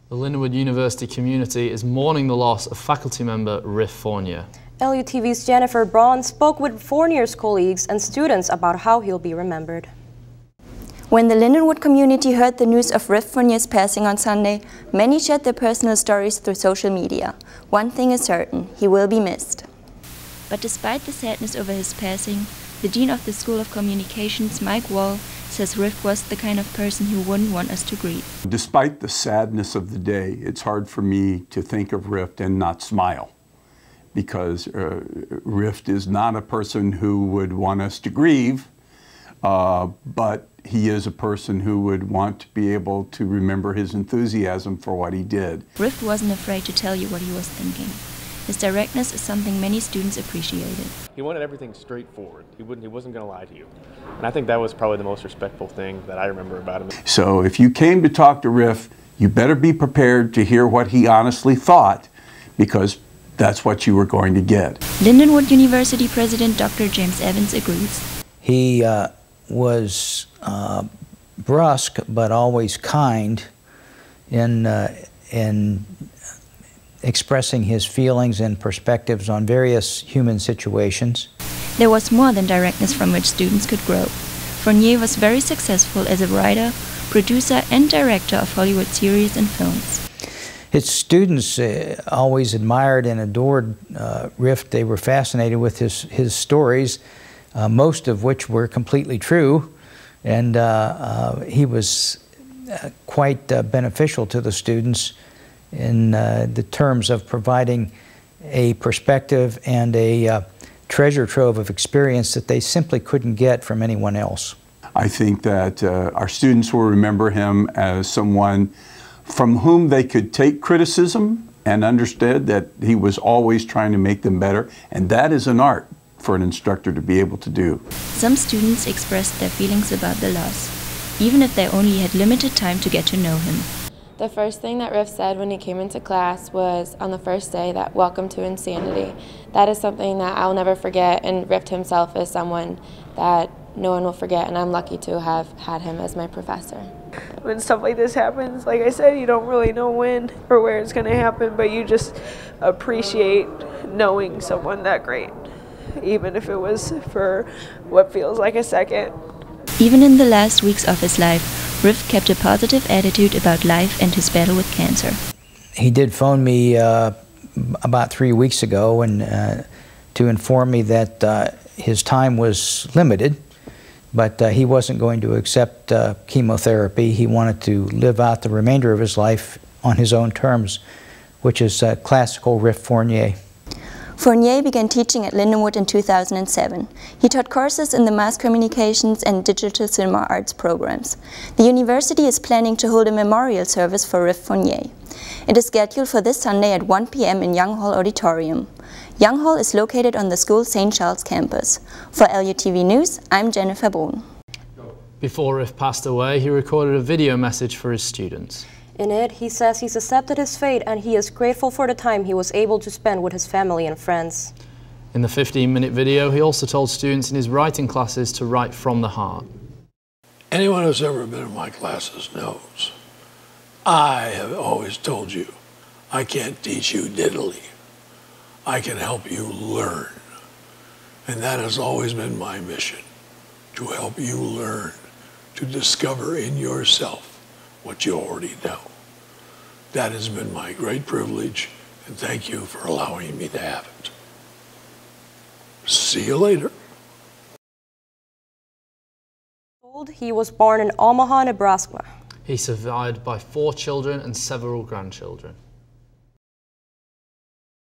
The Lindenwood University community is mourning the loss of faculty member Rift Fournier. LUTV's Jennifer Bruhn spoke with Fournier's colleagues and students about how he'll be remembered. When the Lindenwood community heard the news of Rift Fournier's passing on Sunday, many shared their personal stories through social media. One thing is certain, he will be missed. But despite the sadness over his passing, the Dean of the School of Communications, Mike Wall, says Rift was the kind of person who wouldn't want us to grieve. Despite the sadness of the day, it's hard for me to think of Rift and not smile, because Rift is not a person who would want us to grieve, but he is a person who would want to be able to remember his enthusiasm for what he did. Rift wasn't afraid to tell you what he was thinking. His directness is something many students appreciated. He wanted everything straightforward. He wasn't going to lie to you. And I think that was probably the most respectful thing that I remember about him. So if you came to talk to Rift, you better be prepared to hear what he honestly thought, because that's what you were going to get. Lindenwood University President Dr. James Evans agrees. He was brusque but always kind in expressing his feelings and perspectives on various human situations. There was more than directness from which students could grow. Fournier was very successful as a writer, producer and director of Hollywood series and films. His students always admired and adored Rift. They were fascinated with his stories, most of which were completely true, and he was quite beneficial to the students in the terms of providing a perspective and a treasure trove of experience that they simply couldn't get from anyone else. I think that our students will remember him as someone from whom they could take criticism and understood that he was always trying to make them better, and that is an art for an instructor to be able to do. Some students expressed their feelings about the loss, even if they only had limited time to get to know him. The first thing that Rift said when he came into class was on the first day that "Welcome to insanity." That is something that I'll never forget, and Rift himself is someone that no one will forget, and I'm lucky to have had him as my professor. When stuff like this happens, like I said, you don't really know when or where it's going to happen, but you just appreciate knowing someone that great, even if it was for what feels like a second. Even in the last weeks of his life, Rift kept a positive attitude about life and his battle with cancer. He did phone me about 3 weeks ago and to inform me that his time was limited, but he wasn't going to accept chemotherapy. He wanted to live out the remainder of his life on his own terms, which is classical Rift Fournier. Fournier began teaching at Lindenwood in 2007. He taught courses in the mass communications and digital cinema arts programs. The university is planning to hold a memorial service for Rift Fournier. It is scheduled for this Sunday at 1 p.m. in Young Hall Auditorium. Young Hall is located on the school's St. Charles campus. For LUTV News, I'm Jennifer Bruhn. Before Rift passed away, he recorded a video message for his students. In it, he says he's accepted his fate and he is grateful for the time he was able to spend with his family and friends. In the 15-minute video, he also told students in his writing classes to write from the heart. Anyone who's ever been in my classes knows I have always told you I can't teach you diddly. I can help you learn. And that has always been my mission, to help you learn, to discover in yourself what you already know. That has been my great privilege, and thank you for allowing me to have it. See you later. He was born in Omaha, Nebraska. He's survived by 4 children and several grandchildren.